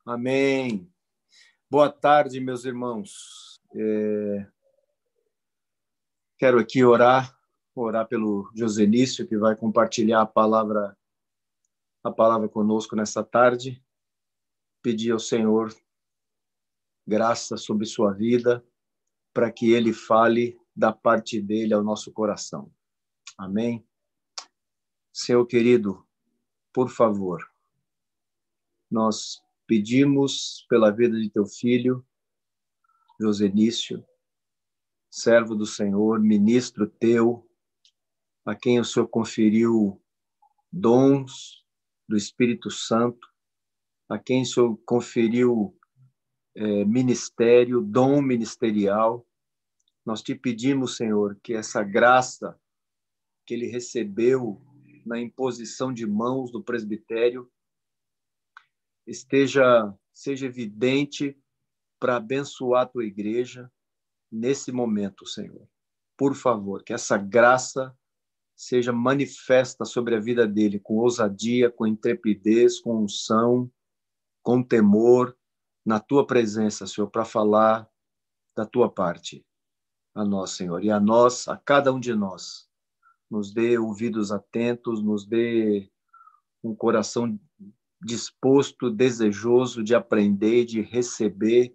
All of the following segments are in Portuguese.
Amém. Boa tarde, meus irmãos. Quero aqui orar pelo Josenício, que vai compartilhar a palavra conosco nessa tarde. Pedir ao Senhor graça sobre sua vida, para que ele fale da parte dele ao nosso coração. Amém? Senhor querido, por favor, nós pedimos pela vida de teu filho, Josenício, servo do Senhor, ministro teu, a quem o Senhor conferiu dons do Espírito Santo, a quem o Senhor conferiu ministério, dom ministerial. Nós te pedimos, Senhor, que essa graça que ele recebeu na imposição de mãos do presbitério seja evidente para abençoar a tua igreja nesse momento, Senhor. Por favor, que essa graça seja manifesta sobre a vida dele com ousadia, com intrepidez, com unção, com temor, na tua presença, Senhor, para falar da tua parte a nós, Senhor. E a nós, a cada um de nós, nos dê ouvidos atentos, nos dê um coração disposto, desejoso de aprender, de receber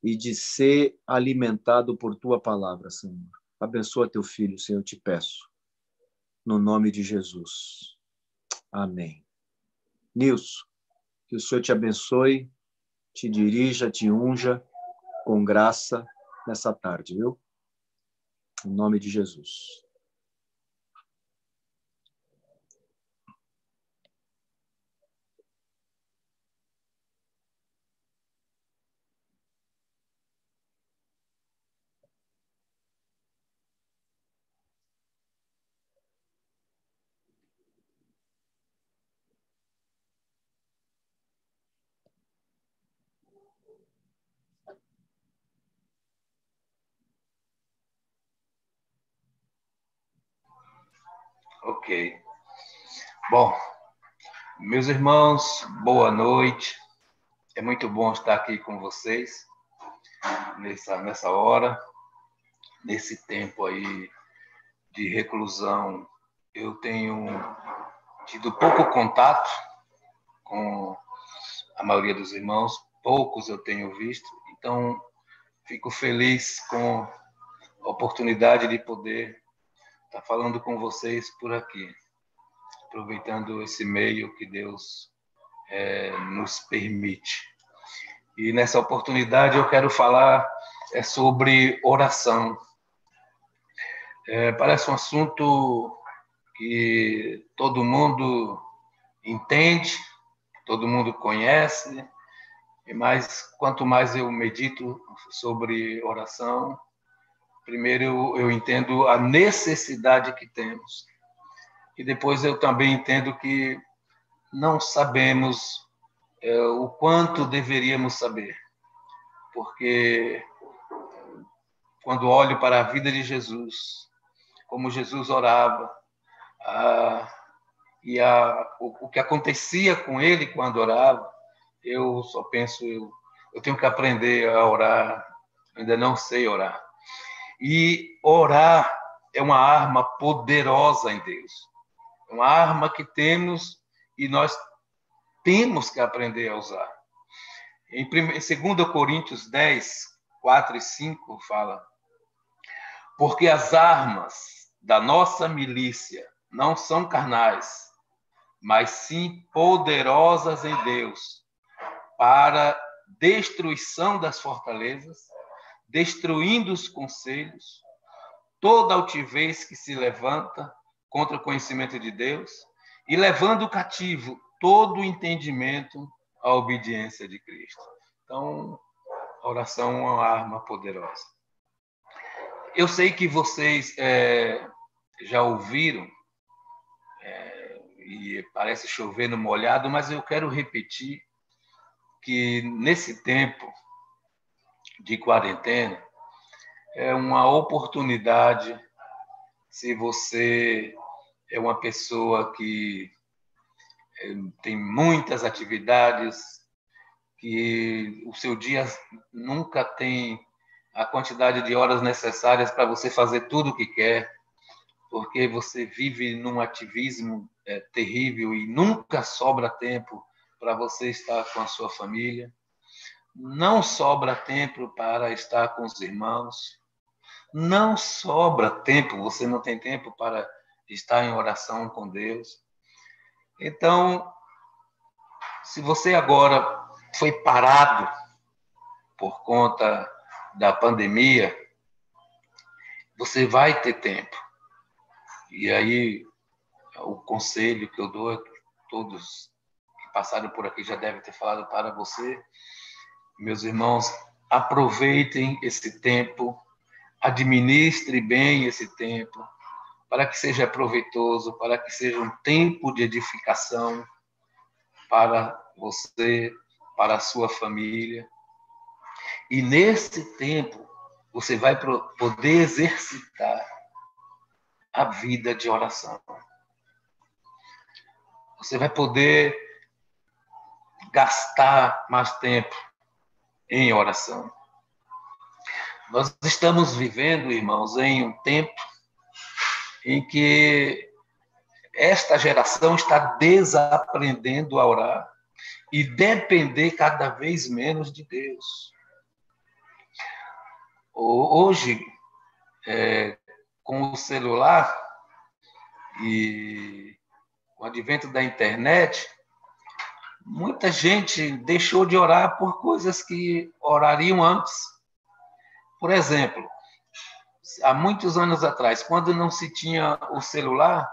e de ser alimentado por tua palavra, Senhor. Abençoa teu filho, Senhor, eu te peço. No nome de Jesus. Amém. Nilson, que o Senhor te abençoe, te dirija, te unja com graça nessa tarde, viu? Em nome de Jesus. Ok. Bom, meus irmãos, boa noite. É muito bom estar aqui com vocês nessa hora, nesse tempo aí de reclusão. Eu tenho tido pouco contato com a maioria dos irmãos, poucos eu tenho visto, então fico feliz com a oportunidade de poder estar falando com vocês por aqui, aproveitando esse meio que Deus nos permite. E nessa oportunidade eu quero falar sobre oração. Parece um assunto que todo mundo entende, todo mundo conhece, mas quanto mais eu medito sobre oração, primeiro eu entendo a necessidade que temos. E depois eu também entendo que não sabemos o quanto deveríamos saber. Porque quando olho para a vida de Jesus, como Jesus orava, o que acontecia com ele quando orava, eu só penso, eu tenho que aprender a orar, ainda não sei orar. E orar é uma arma poderosa em Deus. É uma arma que temos e nós temos que aprender a usar. Em 2 Coríntios 10, 4 e 5 fala: porque as armas da nossa milícia não são carnais, mas sim poderosas em Deus, para destruição das fortalezas, destruindo os conselhos, toda altivez que se levanta contra o conhecimento de Deus, e levando cativo todo o entendimento à obediência de Cristo. Então, a oração é uma arma poderosa. Eu sei que vocês já ouviram, e parece chover no molhado, mas eu quero repetir que nesse tempo de quarentena é uma oportunidade, se você é uma pessoa que tem muitas atividades, que o seu dia nunca tem a quantidade de horas necessárias para você fazer tudo o que quer, porque você vive num ativismo terrível e nunca sobra tempo para você estar com a sua família, não sobra tempo para estar com os irmãos, não sobra tempo, você não tem tempo para estar em oração com Deus. Então, se você agora foi parado por conta da pandemia, você vai ter tempo. E aí, o conselho que eu dou é que todos que passaram por aqui já devem ter falado para você. Meus irmãos, aproveitem esse tempo, administre bem esse tempo, para que seja proveitoso, para que seja um tempo de edificação para você, para a sua família. E nesse tempo, você vai poder exercitar a vida de oração. Você vai poder gastar mais tempo em oração. Nós estamos vivendo, irmãos, em um tempo em que esta geração está desaprendendo a orar e depender cada vez menos de Deus. Hoje, com o celular e o advento da internet, muita gente deixou de orar por coisas que orariam antes. Por exemplo, há muitos anos atrás, quando não se tinha o celular,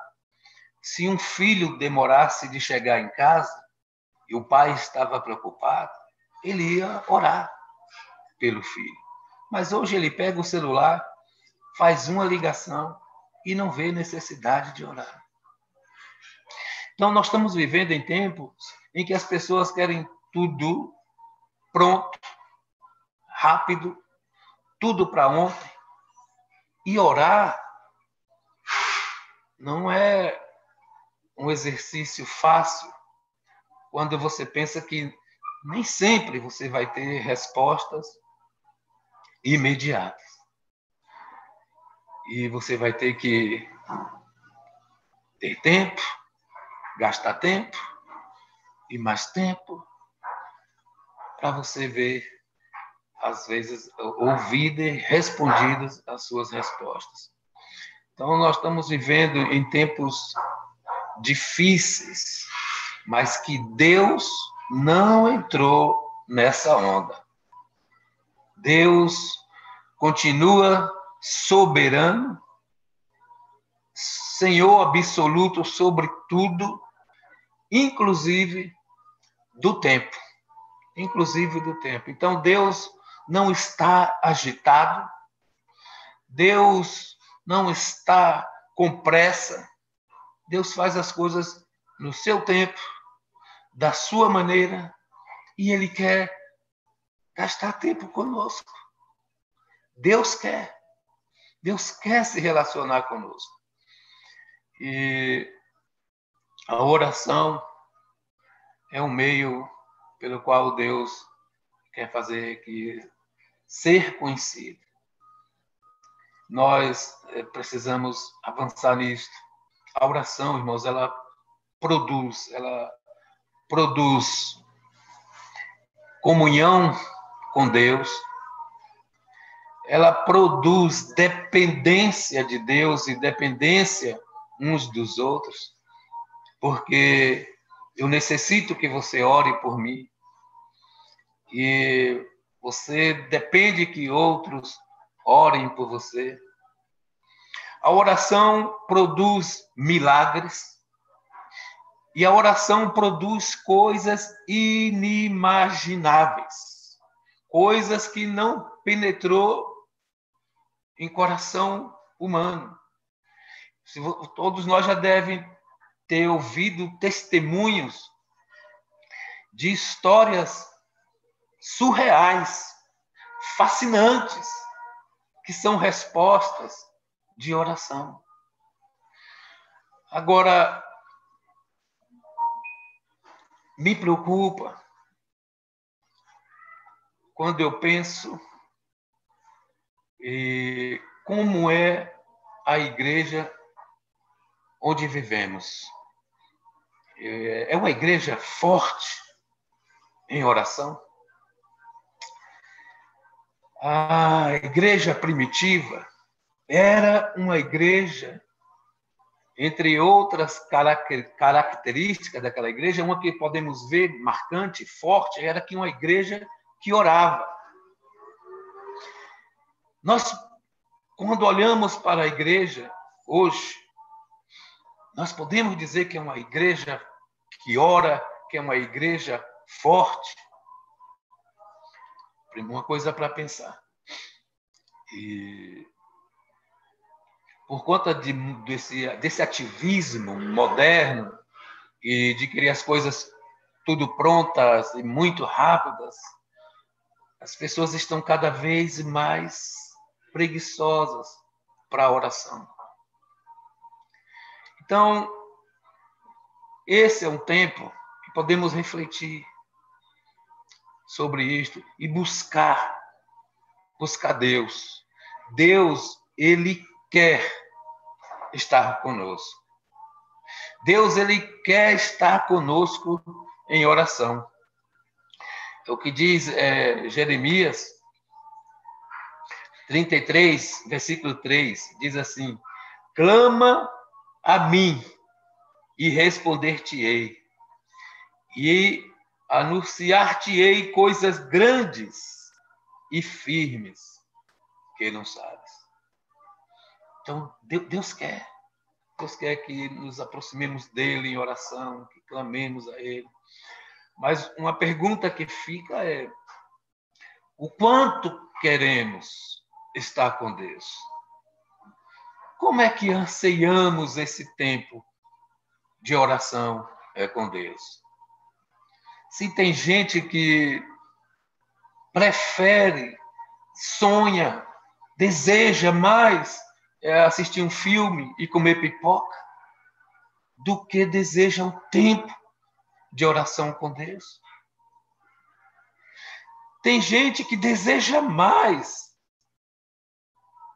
se um filho demorasse de chegar em casa e o pai estava preocupado, ele ia orar pelo filho. Mas hoje ele pega o celular, faz uma ligação e não vê necessidade de orar. Então, nós estamos vivendo em tempos em que as pessoas querem tudo pronto, rápido, tudo para ontem. E orar não é um exercício fácil quando você pensa que nem sempre você vai ter respostas imediatas. E você vai ter que ter tempo, gastar tempo e mais tempo para você ver, às vezes, ouvir e respondidas as suas respostas. Então, nós estamos vivendo em tempos difíceis, mas que Deus não entrou nessa onda. Deus continua soberano, Senhor absoluto sobre tudo, inclusive do tempo. Inclusive do tempo. Então, Deus não está agitado, Deus não está com pressa, Deus faz as coisas no seu tempo, da sua maneira, e Ele quer gastar tempo conosco. Deus quer se relacionar conosco. E a oração é um meio pelo qual Deus quer fazer que ser conhecido. Nós precisamos avançar nisto. A oração, irmãos, ela produz comunhão com Deus, ela produz dependência de Deus e dependência uns dos outros, porque eu necessito que você ore por mim e você depende que outros orem por você. A oração produz milagres e a oração produz coisas inimagináveis, coisas que não penetrou em coração humano. Todos nós já devem ter ouvido testemunhos de histórias surreais, fascinantes, que são respostas de oração. Agora, me preocupa quando eu penso como é a igreja onde vivemos. É uma igreja forte em oração. A igreja primitiva era uma igreja, entre outras características daquela igreja, uma que podemos ver marcante, forte, era que uma igreja que orava. Nós, quando olhamos para a igreja hoje, nós podemos dizer que é uma igreja que ora, que é uma igreja forte. Uma coisa para pensar. E por conta desse ativismo moderno e de querer as coisas tudo prontas e muito rápidas, as pessoas estão cada vez mais preguiçosas para a oração. Então, esse é um tempo que podemos refletir sobre isto e buscar Deus. Deus, ele quer estar conosco. Deus, ele quer estar conosco em oração. É o que diz Jeremias 33, versículo 3, diz assim: clama a mim e responder-te-ei, e anunciar-te-ei coisas grandes e firmes que não sabes. Então, Deus quer que nos aproximemos dele em oração, que clamemos a ele. Mas uma pergunta que fica é: o quanto queremos estar com Deus? Como é que anseiamos esse tempo de oração com Deus? Se tem gente que prefere, sonha, deseja mais assistir um filme e comer pipoca do que deseja um tempo de oração com Deus. Tem gente que deseja mais,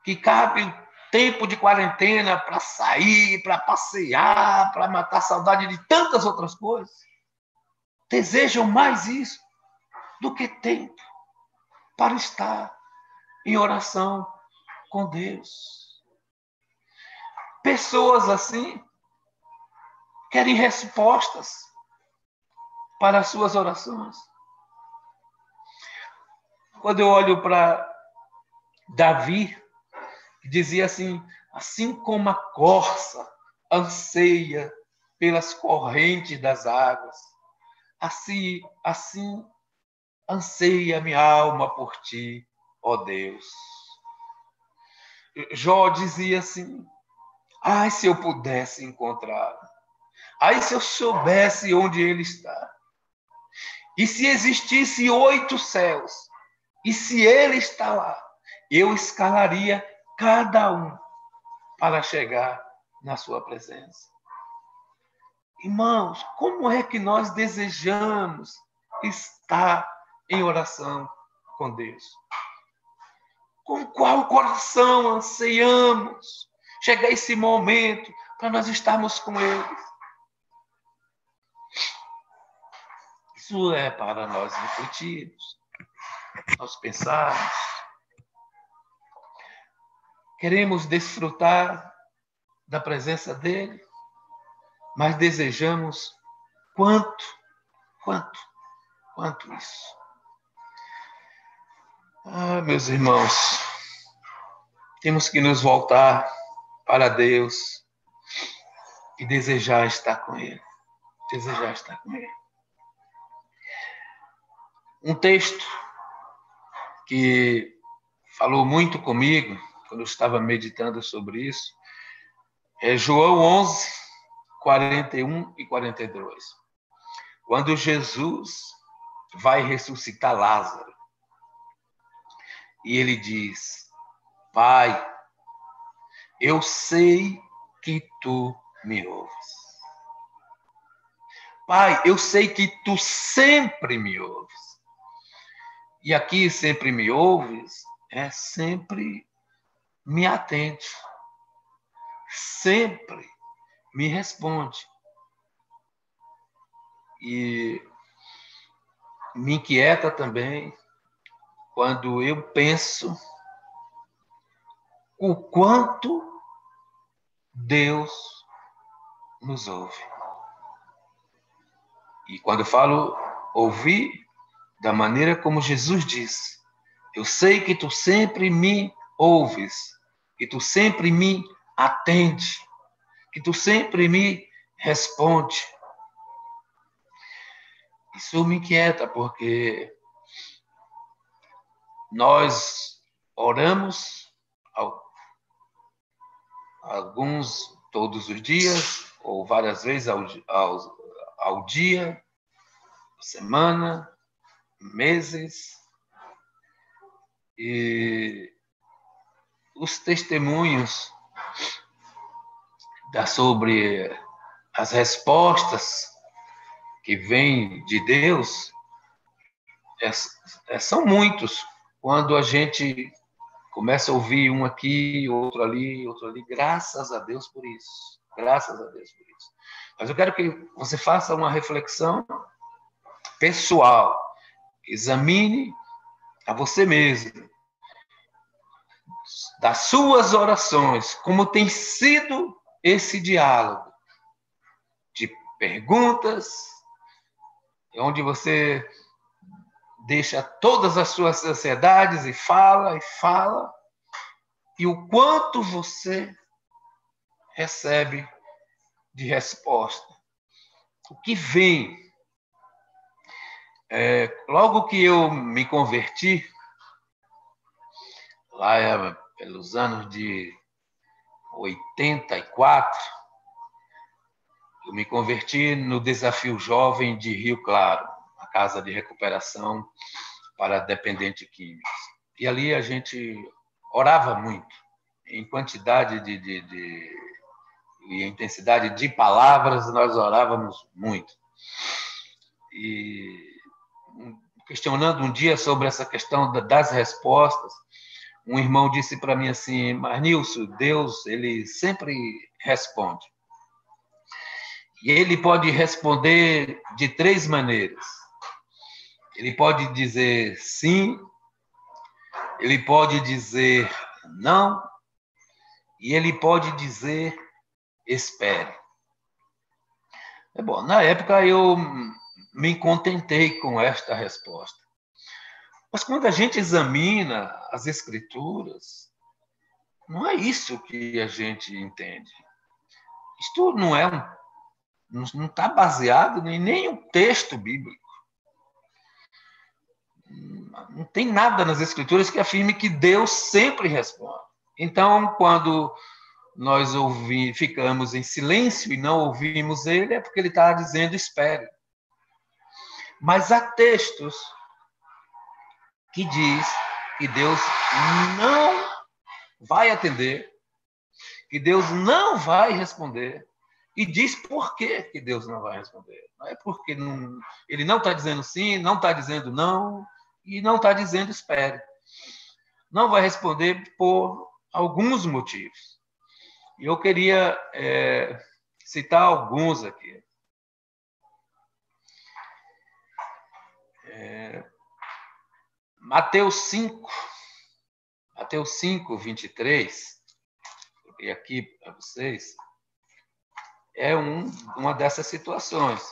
que cabe tempo de quarentena para sair, para passear, para matar a saudade de tantas outras coisas. Desejam mais isso do que tempo para estar em oração com Deus. Pessoas assim querem respostas para as suas orações. Quando eu olho para Davi, dizia assim como a corça anseia pelas correntes das águas, assim anseia minha alma por ti, ó Deus. Jó dizia assim: ai, se eu pudesse encontrá-lo. Ai, se eu soubesse onde ele está. E se existisse 8 céus, e se ele está lá, eu escalaria cada um para chegar na sua presença. Irmãos, como é que nós desejamos estar em oração com Deus? Com qual coração anseiamos chegar esse momento para nós estarmos com Ele? Isso é para nós refletirmos, nós pensarmos. Queremos desfrutar da presença dEle, mas desejamos quanto isso. Meus irmãos, temos que nos voltar para Deus e desejar estar com Ele. Desejar estar com Ele. Um texto que falou muito comigo quando eu estava meditando sobre isso é João 11, 41 e 42. Quando Jesus vai ressuscitar Lázaro, e ele diz: Pai, eu sei que tu me ouves. Pai, eu sei que tu sempre me ouves. E aqui sempre me ouves, sempre me atende, sempre me responde. E me inquieta também quando eu penso o quanto Deus nos ouve. E quando eu falo ouvir, da maneira como Jesus disse, eu sei que tu sempre me ouves, que tu sempre me atende, que tu sempre me responde. Isso me inquieta, porque nós oramos alguns todos os dias, ou várias vezes ao dia, semana, meses, e os testemunhos sobre as respostas que vêm de Deus são muitos. Quando a gente começa a ouvir um aqui, outro ali, graças a Deus por isso. Graças a Deus por isso. Mas eu quero que você faça uma reflexão pessoal. Examine a você mesmo, das suas orações, como tem sido esse diálogo de perguntas, onde você deixa todas as suas ansiedades e fala, e o quanto você recebe de resposta. O que vem? Logo que eu me converti, lá pelos anos de 84, eu me converti no Desafio Jovem de Rio Claro, a casa de recuperação para dependentes químicos. E ali a gente orava muito, em quantidade e intensidade de palavras, nós orávamos muito. E questionando um dia sobre essa questão das respostas, um irmão disse para mim assim: mas Nilson, Deus, ele sempre responde. E ele pode responder de 3 maneiras. Ele pode dizer sim, ele pode dizer não, e ele pode dizer espere. Bom, na época eu me contentei com esta resposta. Mas quando a gente examina as Escrituras, não é isso que a gente entende. Isto não está baseado em nenhum texto bíblico. Não tem nada nas Escrituras que afirme que Deus sempre responde. Então, quando nós ficamos em silêncio e não ouvimos Ele, é porque Ele está dizendo espere. Mas há textos que diz que Deus não vai atender, que Deus não vai responder, e diz por que Deus não vai responder. Não é porque ele não está dizendo sim, não está dizendo não, e não está dizendo espere. Não vai responder por alguns motivos. E eu queria citar alguns aqui. Mateus 5, 23, e aqui para vocês, é uma dessas situações.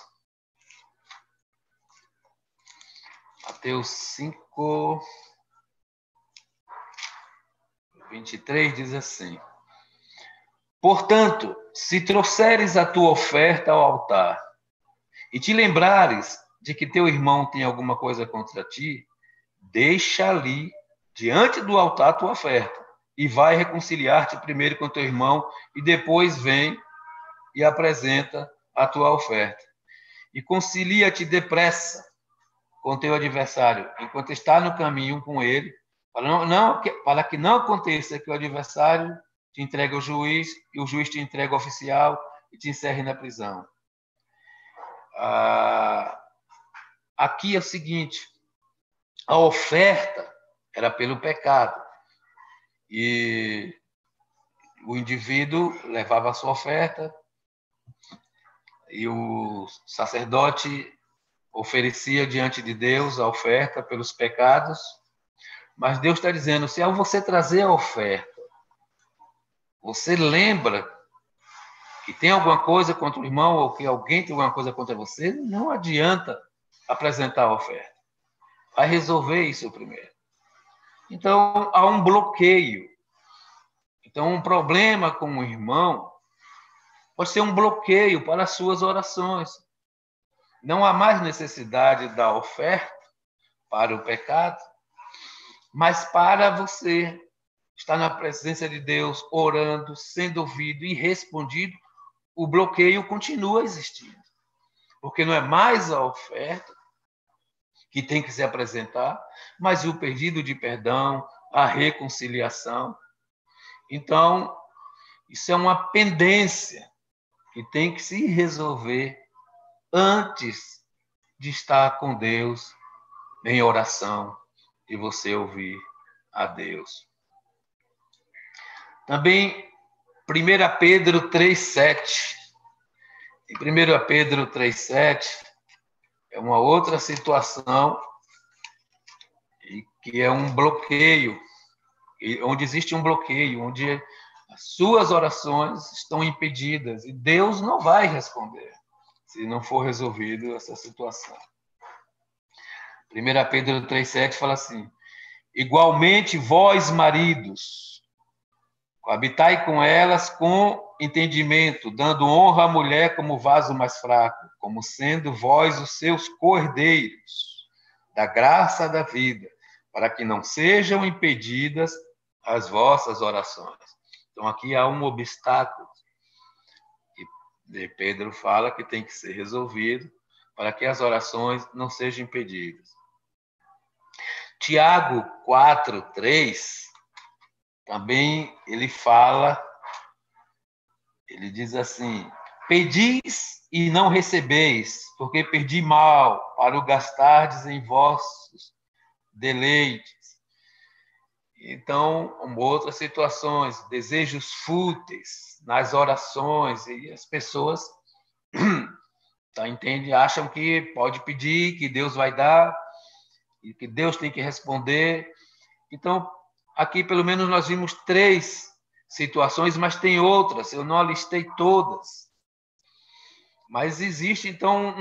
Mateus 5, 23 diz assim: portanto, se trouxeres a tua oferta ao altar e te lembrares de que teu irmão tem alguma coisa contra ti, deixa ali, diante do altar, a tua oferta, e vai reconciliar-te primeiro com teu irmão, e depois vem e apresenta a tua oferta. E concilia-te depressa com teu adversário, enquanto está no caminho com ele, para que não aconteça que o adversário te entregue ao juiz, e o juiz te entregue ao oficial e te encerre na prisão. Aqui é o seguinte: a oferta era pelo pecado. E o indivíduo levava a sua oferta e o sacerdote oferecia diante de Deus a oferta pelos pecados. Mas Deus está dizendo, se ao você trazer a oferta, você lembra que tem alguma coisa contra o irmão ou que alguém tem alguma coisa contra você, não adianta apresentar a oferta. Vai resolver isso primeiro. Então, há um bloqueio. Então, um problema com o irmão pode ser um bloqueio para as suas orações. Não há mais necessidade da oferta para o pecado, mas para você estar na presença de Deus, orando, sendo ouvido e respondido, o bloqueio continua existindo. Porque não é mais a oferta que tem que se apresentar, mas o pedido de perdão, a reconciliação. Então, isso é uma pendência que tem que se resolver antes de estar com Deus em oração e você ouvir a Deus. Também 1 Pedro 3,7. Em 1 Pedro 3,7 é uma outra situação que é um bloqueio, onde existe um bloqueio, onde as suas orações estão impedidas e Deus não vai responder se não for resolvido essa situação. 1 Pedro 3,7 fala assim: igualmente vós, maridos, coabitai com elas com entendimento, dando honra à mulher como vaso mais fraco, como sendo vós os seus cordeiros da graça da vida, para que não sejam impedidas as vossas orações. Então, aqui há um obstáculo que Pedro fala que tem que ser resolvido para que as orações não sejam impedidas. Tiago 4:3 também ele fala, ele diz assim: pedis e não recebeis, porque perdi mal para o gastardes em vossos deleites. Então, outras situações, desejos fúteis nas orações, e as pessoas acham que pode pedir, que Deus vai dar, e que Deus tem que responder. Então, aqui pelo menos nós vimos 3 situações, mas tem outras, eu não alistei todas. Mas existe, então,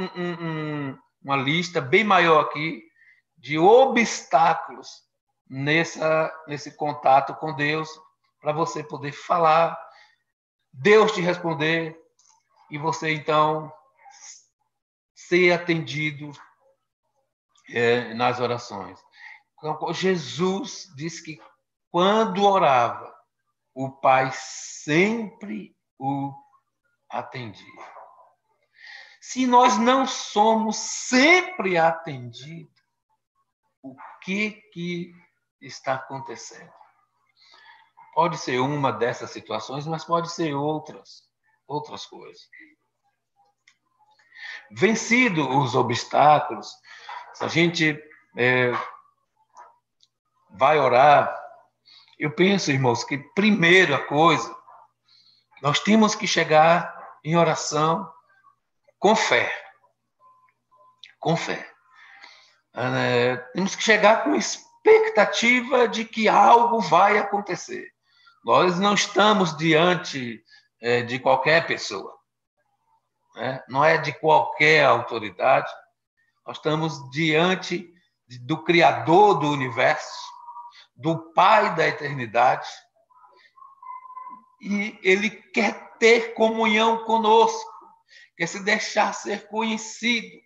uma lista bem maior aqui de obstáculos nesse contato com Deus, para você poder falar, Deus te responder, e você, então, ser atendido nas orações. Então, Jesus disse que quando orava, o Pai sempre o atendia. Se nós não somos sempre atendidos, o que está acontecendo? Pode ser uma dessas situações, mas pode ser outras coisas. Vencido os obstáculos, se a gente vai orar, eu penso, irmãos, que primeira coisa, nós temos que chegar em oração com fé. Com fé. Temos que chegar com expectativa de que algo vai acontecer. Nós não estamos diante de qualquer pessoa, né? Não é de qualquer autoridade. Nós estamos diante do Criador do universo, do Pai da eternidade, e Ele quer ter comunhão conosco, quer se deixar ser conhecido.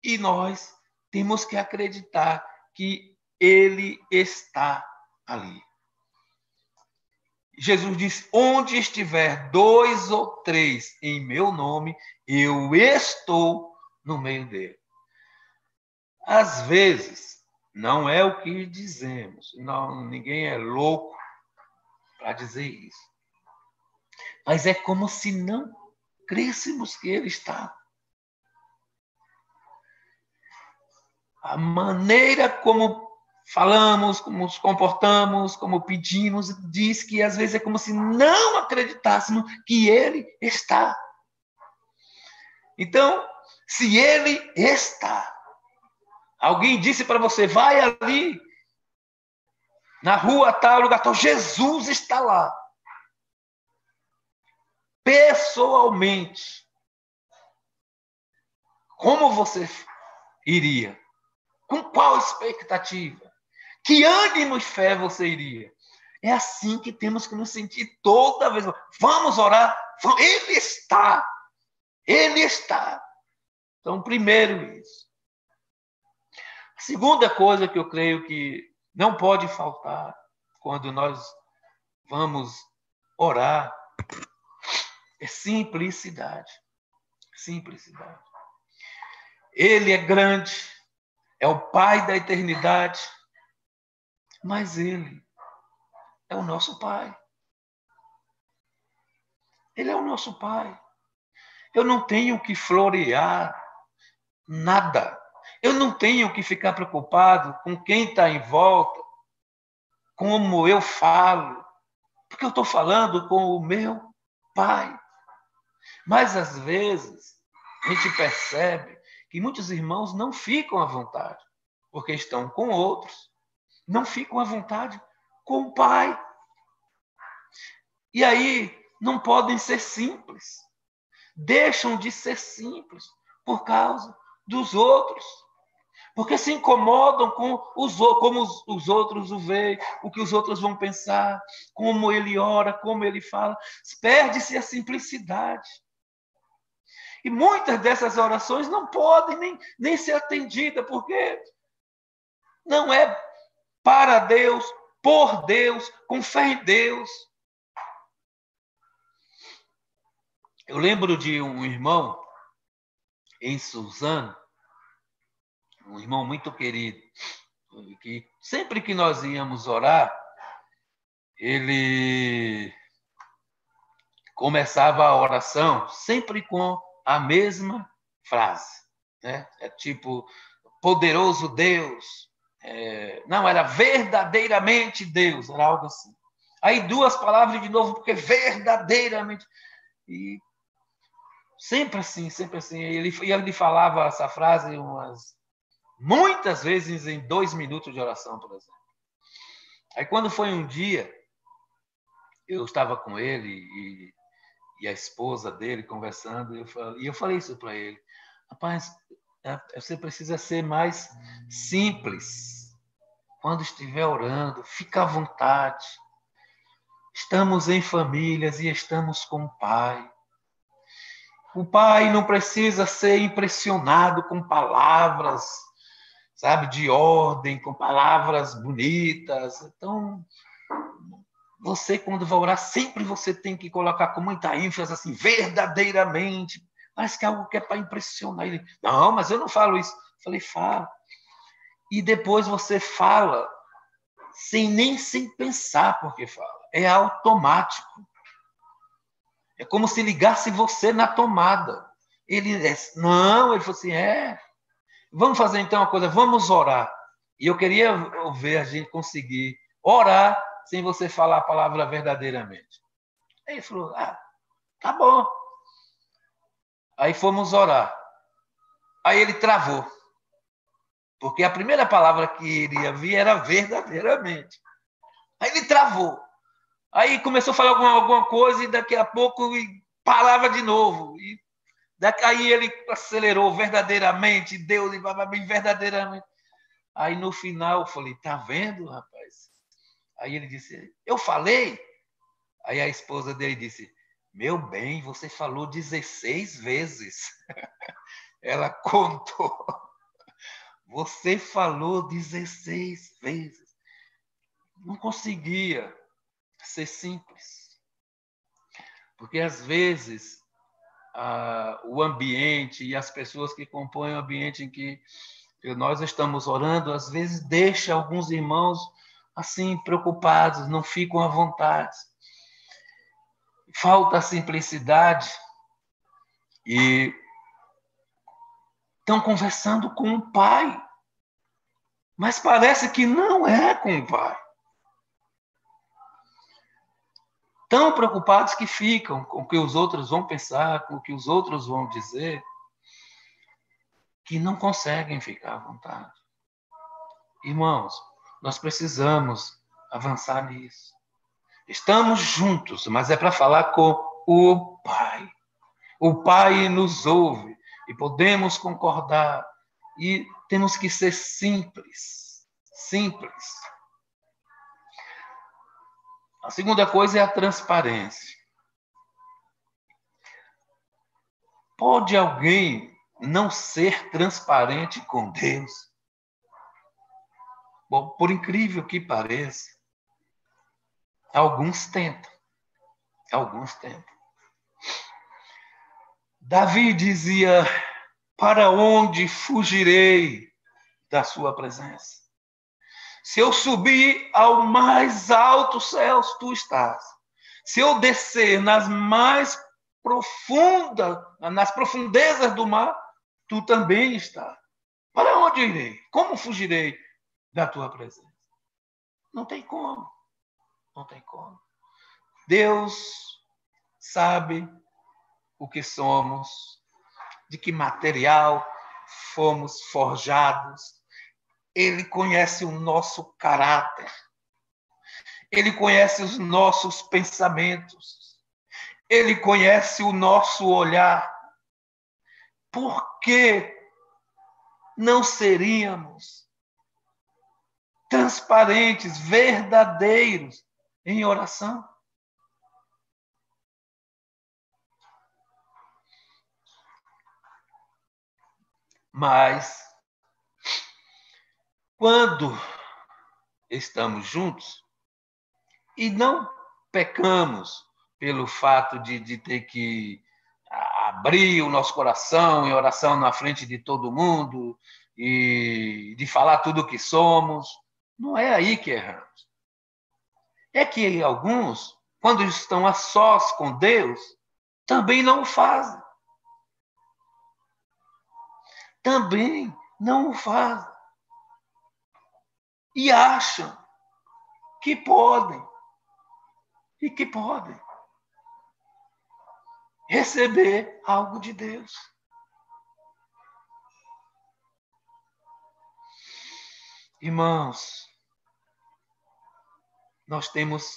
E nós temos que acreditar que Ele está ali. Jesus diz: onde estiver 2 ou 3 em meu nome, eu estou no meio dele. Às vezes, não é o que dizemos. Não, ninguém é louco para dizer isso. Mas é como se não crêssemos que Ele está. a maneira como falamos, como nos comportamos, como pedimos, diz que às vezes é como se não acreditássemos que Ele está. Então, se Ele está, alguém disse para você, vai ali, na rua tal, lugar tal, Jesus está lá. Pessoalmente. Como você iria? Com qual expectativa? Que ânimo e fé você iria? É assim que temos que nos sentir toda vez. Vamos orar. Ele está. Ele está. Então, primeiro isso. A segunda coisa que eu creio que não pode faltar quando nós vamos orar é simplicidade. Simplicidade. Ele é grande, é o Pai da eternidade, mas Ele é o nosso Pai. Ele é o nosso Pai. Eu não tenho que florear nada. Eu não tenho que ficar preocupado com quem está em volta, como eu falo, porque eu estou falando com o meu Pai. Mas, às vezes, a gente percebe que muitos irmãos não ficam à vontade, porque estão com outros, não ficam à vontade com o Pai. E aí, não podem ser simples. Deixam de ser simples por causa dos outros. Porque se incomodam com como os outros o veem, o que os outros vão pensar, como ele ora, como ele fala. Perde-se a simplicidade. E muitas dessas orações não podem nem ser atendidas, porque não é para Deus, por Deus, com fé em Deus. Eu lembro de um irmão em Suzano, um irmão muito querido, que sempre que nós íamos orar, ele começava a oração sempre com a mesma frase, né? É tipo, poderoso Deus, não, era verdadeiramente Deus, era algo assim. Aí duas palavras de novo, porque verdadeiramente, e sempre assim, sempre assim. Ele falava essa frase muitas vezes em 2 minutos de oração, por exemplo. Aí quando foi um dia, eu estava com ele e a esposa dele conversando, e eu falei isso para ele. Rapaz, você precisa ser mais simples. Quando estiver orando, fica à vontade. Estamos em famílias e estamos com o Pai. O Pai não precisa ser impressionado com palavras, sabe, de ordem, com palavras bonitas. Então, você, quando vai orar, sempre você tem que colocar com muita ênfase, assim, verdadeiramente. Parece que é algo que é para impressionar ele. Não, mas eu não falo isso. Eu falei, fala. E depois você fala sem pensar porque fala. É automático. É como se ligasse você na tomada. Ele falou assim, vamos fazer então uma coisa, vamos orar. E eu queria ver a gente conseguir orar sem você falar a palavra verdadeiramente. Aí ele falou, tá bom. Aí fomos orar. Aí ele travou. Porque a primeira palavra que iria vir era verdadeiramente. Aí ele travou. Aí começou a falar alguma coisa e daqui a pouco parava de novo. Aí ele acelerou verdadeiramente, Deus, verdadeiramente. Aí no final eu falei, tá vendo, rapaz? Aí ele disse, eu falei? Aí a esposa dele disse, meu bem, você falou 16 vezes. Ela contou. Você falou 16 vezes. Não conseguia ser simples. Porque às vezes o ambiente e as pessoas que compõem o ambiente em que nós estamos orando, às vezes deixa alguns irmãos assim preocupados, não ficam à vontade. Falta a simplicidade e estão conversando com o Pai. Mas parece que não é com o Pai. Tão preocupados que ficam com o que os outros vão pensar, com o que os outros vão dizer, que não conseguem ficar à vontade. Irmãos, nós precisamos avançar nisso. Estamos juntos, mas é para falar com o Pai. O Pai nos ouve e podemos concordar. E temos que ser simples. Simples. A segunda coisa é a transparência. Pode alguém não ser transparente com Deus? Bom, por incrível que pareça, alguns tentam. Alguns tentam. Davi dizia: para onde fugirei da sua presença? Se eu subir ao mais alto céus, tu estás. Se eu descer nas profundezas do mar, tu também estás. Para onde irei? Como fugirei da tua presença? Não tem como. Não tem como. Deus sabe o que somos, de que material fomos forjados. Ele conhece o nosso caráter. Ele conhece os nossos pensamentos. Ele conhece o nosso olhar. Por que não seríamos transparentes, verdadeiros em oração? Mas, quando estamos juntos e não pecamos pelo fato de ter que abrir o nosso coração em oração na frente de todo mundo e de falar tudo o que somos, não é aí que erramos. É que alguns, quando estão a sós com Deus, também não o fazem. Também não o fazem. E acham que podem receber algo de Deus. Irmãos, nós temos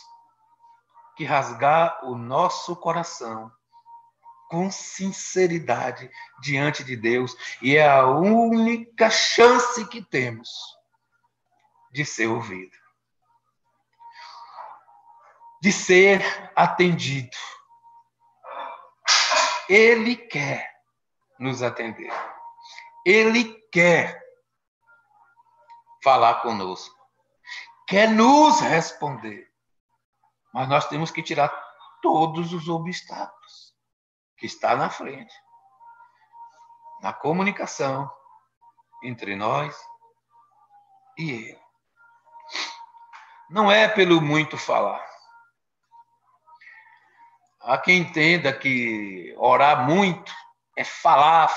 que rasgar o nosso coração com sinceridade diante de Deus, e é a única chance que temos de ser ouvido, de ser atendido. Ele quer nos atender. Ele quer falar conosco. Quer nos responder. Mas nós temos que tirar todos os obstáculos que está na frente, na comunicação entre nós e Ele. Não é pelo muito falar. Há quem entenda que orar muito é falar.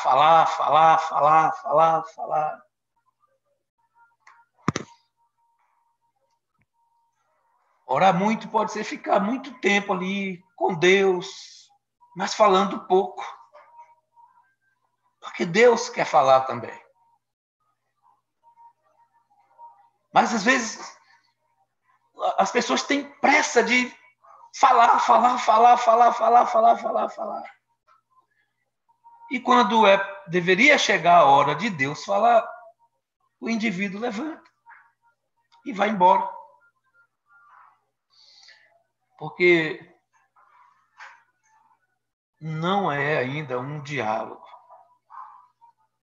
Orar muito pode ser ficar muito tempo ali com Deus, mas falando pouco. Porque Deus quer falar também. Mas às vezes as pessoas têm pressa de falar. E quando deveria chegar a hora de Deus falar, o indivíduo levanta e vai embora. Porque não é ainda um diálogo.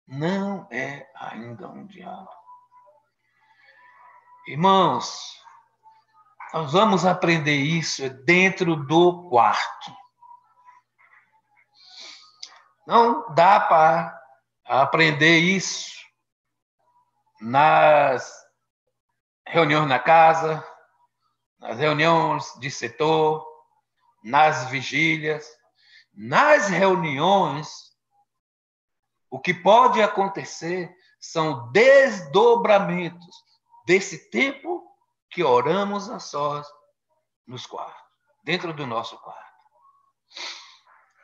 Não é ainda um diálogo. Irmãos, nós vamos aprender isso dentro do quarto. Não dá para aprender isso nas reuniões na casa, nas reuniões de setor, nas vigílias. Nas reuniões, o que pode acontecer são desdobramentos desse tempo que oramos a sós nos quartos, dentro do nosso quarto.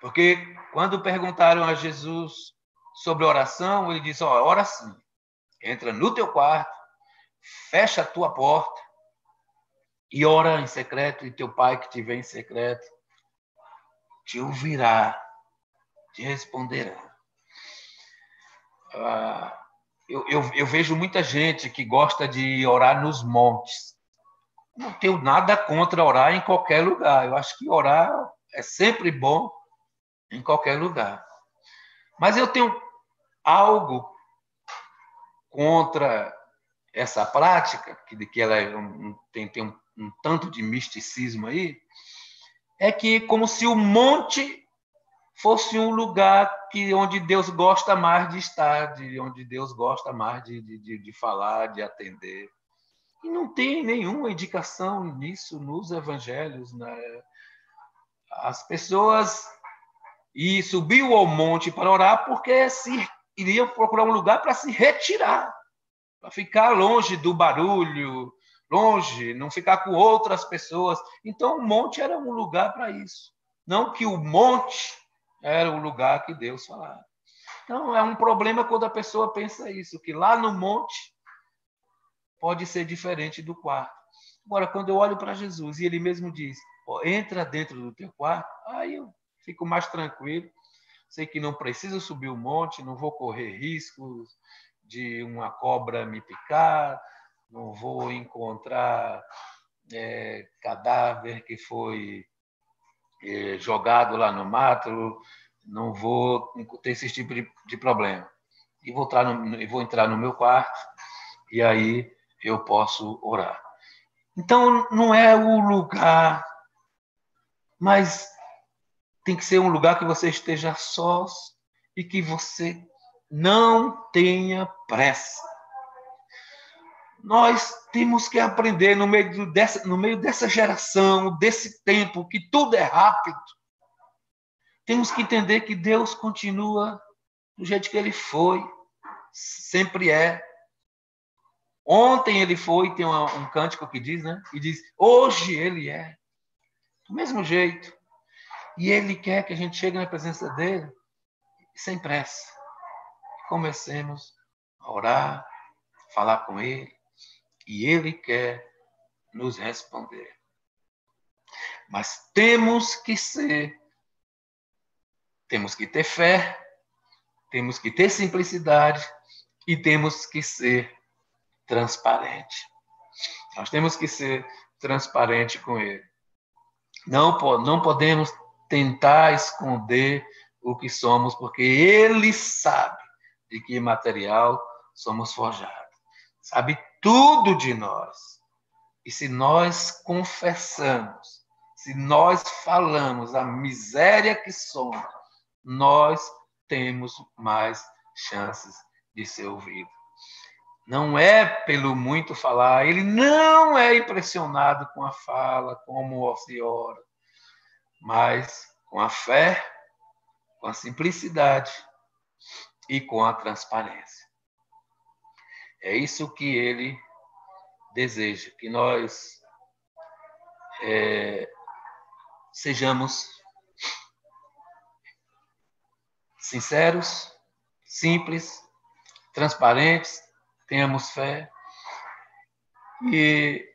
Porque quando perguntaram a Jesus sobre oração, ele disse, ora assim, entra no teu quarto, fecha a tua porta e ora em secreto, e teu pai que te vê em secreto te ouvirá, te responderá. Eu vejo muita gente que gosta de orar nos montes. Não tenho nada contra orar em qualquer lugar. Eu acho que orar é sempre bom em qualquer lugar. Mas eu tenho algo contra essa prática, que ela tem um tanto de misticismo aí, é que como se o monte fosse um lugar onde Deus gosta mais de estar, onde Deus gosta mais de falar, de atender. E não tem nenhuma indicação nisso nos evangelhos. Né? As pessoas subiam ao monte para orar porque iriam procurar um lugar para se retirar, para ficar longe do barulho, longe, não ficar com outras pessoas. Então, o monte era um lugar para isso. Não que o monte era o lugar que Deus falava. Então, é um problema quando a pessoa pensa isso, que lá no monte pode ser diferente do quarto. Agora, quando eu olho para Jesus e ele mesmo diz, entra dentro do teu quarto, aí eu fico mais tranquilo. Sei que não preciso subir o monte, não vou correr riscos de uma cobra me picar, não vou encontrar cadáver que foi jogado lá no mato, não vou ter esse tipo de problema. E vou entrar no meu quarto e aí eu posso orar. Então, não é o lugar, mas tem que ser um lugar que você esteja sós e que você não tenha pressa. Nós temos que aprender no meio dessa geração, desse tempo, que tudo é rápido. Temos que entender que Deus continua do jeito que ele foi, sempre é. Ontem ele foi, tem um cântico que diz, né? E diz, hoje ele é. Do mesmo jeito. E ele quer que a gente chegue na presença dele sem pressa. Comecemos a orar, falar com ele. E ele quer nos responder. Mas temos que ter fé, temos que ter simplicidade e temos que ser transparente. Nós temos que ser transparente com ele. Não podemos tentar esconder o que somos, porque ele sabe de que material somos forjados. Sabe tudo de nós. E se nós confessamos, se nós falamos a miséria que somos, nós temos mais chances de ser ouvidos. Não é pelo muito falar, ele não é impressionado com a fala, como se ora, mas com a fé, com a simplicidade e com a transparência. É isso que ele deseja, que nós sejamos sinceros, simples, transparentes, tenhamos fé. E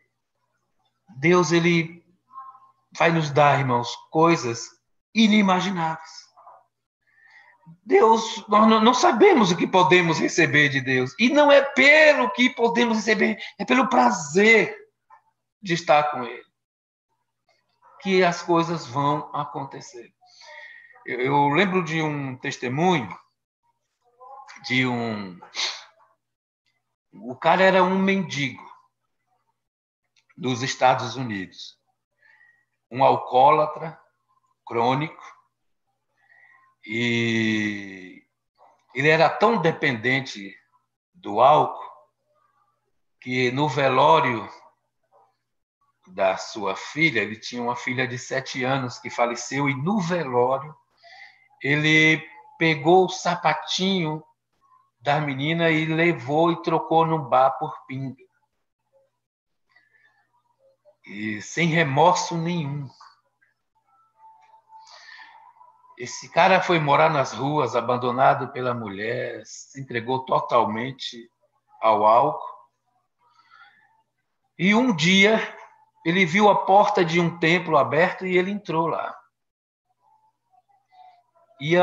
Deus, ele vai nos dar, irmãos, coisas inimagináveis. Deus, nós não sabemos o que podemos receber de Deus. E não é pelo que podemos receber, é pelo prazer de estar com Ele que as coisas vão acontecer. Eu lembro de um testemunho o cara era um mendigo dos Estados Unidos, um alcoólatra crônico, e ele era tão dependente do álcool que no velório da sua filha, ele tinha uma filha de 7 anos que faleceu, e no velório ele pegou o sapatinho da menina e levou e trocou no bar por pinga. e sem remorso nenhum. Esse cara foi morar nas ruas, abandonado pela mulher, se entregou totalmente ao álcool. E um dia ele viu a porta de um templo aberta e ele entrou lá. E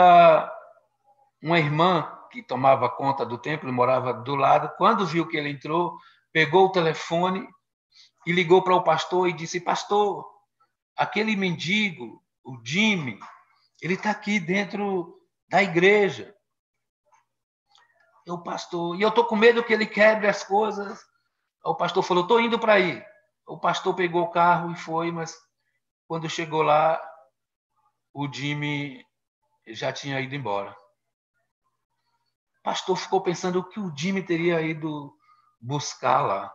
uma irmã que tomava conta do templo e morava do lado, quando viu que ele entrou, pegou o telefone e ligou para o pastor e disse: pastor, aquele mendigo, o Jimmy, ele está aqui dentro da igreja. O pastor, e eu estou com medo que ele quebre as coisas. O pastor falou: estou indo para aí. O pastor pegou o carro e foi, mas quando chegou lá, o Jimmy já tinha ido embora. O pastor ficou pensando o que o Jimmy teria ido buscar lá.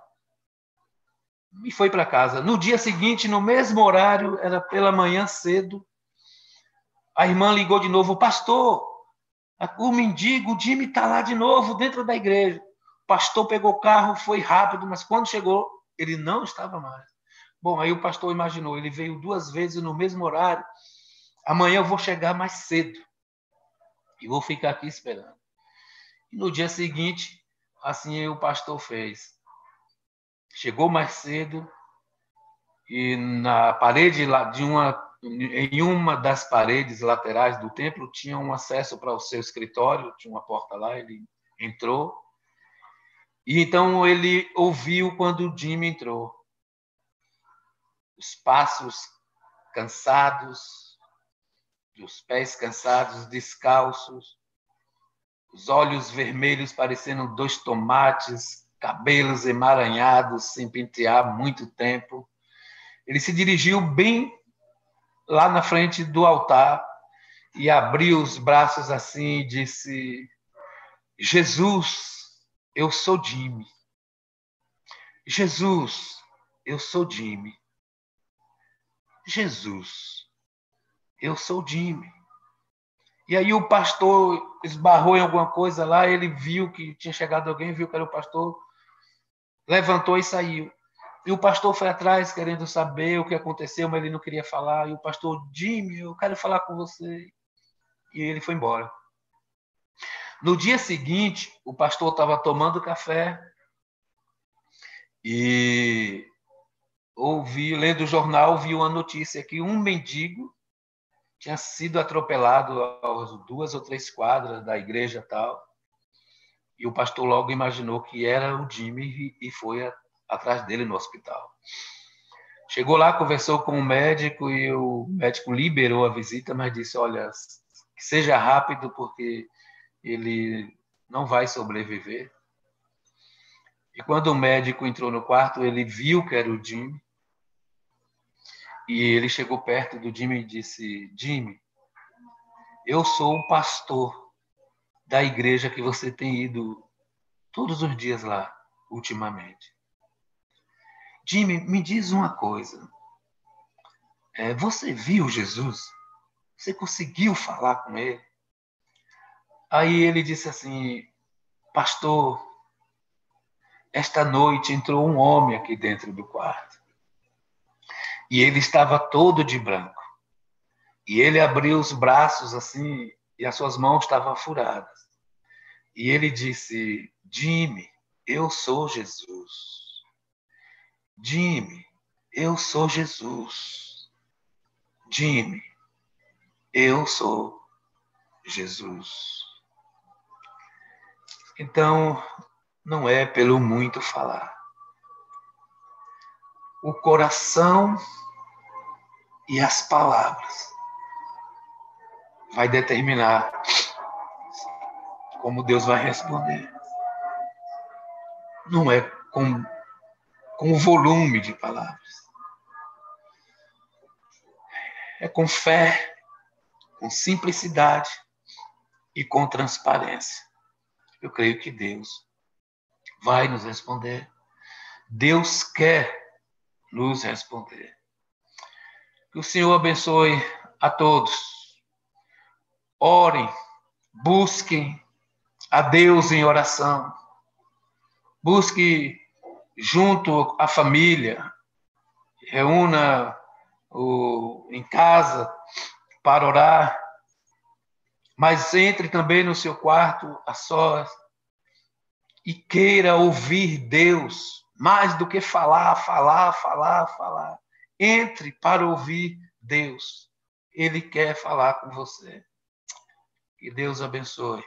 E foi para casa. No dia seguinte, no mesmo horário, era pela manhã cedo, a irmã ligou de novo: pastor, o mendigo, o Jimmy está lá de novo, dentro da igreja. O pastor pegou o carro, foi rápido, mas quando chegou, ele não estava mais. Bom, aí o pastor imaginou, ele veio 2 vezes no mesmo horário. Amanhã eu vou chegar mais cedo e vou ficar aqui esperando. E no dia seguinte, assim o pastor fez. Chegou mais cedo e na parede em uma das paredes laterais do templo tinha um acesso para o seu escritório, tinha uma porta lá, ele entrou. E então ele ouviu quando o Jimmy entrou. Os passos cansados, os pés cansados, descalços, os olhos vermelhos parecendo 2 tomates, cabelos emaranhados, sem pentear muito tempo. Ele se dirigiu bem lá na frente do altar e abriu os braços assim e disse: Jesus, eu sou Jimmy. Jesus, eu sou Jimmy. Jesus, eu sou Jimmy. E aí o pastor esbarrou em alguma coisa lá, ele viu que tinha chegado alguém, viu que era o pastor, levantou e saiu. E o pastor foi atrás querendo saber o que aconteceu, mas ele não queria falar. E o pastor: Jimmy, eu quero falar com você. E ele foi embora. No dia seguinte, o pastor estava tomando café e lendo o jornal, viu uma notícia que um mendigo tinha sido atropelado a 2 ou 3 quadras da igreja tal. E o pastor logo imaginou que era o Jimmy e foi atrás dele no hospital. Chegou lá, conversou com o médico e o médico liberou a visita, mas disse: olha, que seja rápido porque ele não vai sobreviver. E quando o médico entrou no quarto, ele viu que era o Jimmy. E ele chegou perto do Jimmy e disse: Jimmy, eu sou o pastor da igreja que você tem ido todos os dias lá, ultimamente. Jimmy, me diz uma coisa. Você viu Jesus? Você conseguiu falar com ele? Aí ele disse assim: pastor, esta noite entrou um homem aqui dentro do quarto. E ele estava todo de branco. E ele abriu os braços assim, e as suas mãos estavam furadas. E ele disse: Jimmy, eu sou Jesus. Jimmy, eu sou Jesus. Jimmy, eu sou Jesus. Então, não é pelo muito falar. O coração e as palavras vai determinar como Deus vai responder. Não é com o volume de palavras. É com fé, com simplicidade e com transparência. Eu creio que Deus vai nos responder. Deus quer nos responder. Que o Senhor abençoe a todos. Orem, busquem a Deus em oração. Busque junto à família, reúna em casa para orar, mas entre também no seu quarto a sós e queira ouvir Deus mais do que falar. Entre para ouvir Deus. Ele quer falar com você. Que Deus abençoe.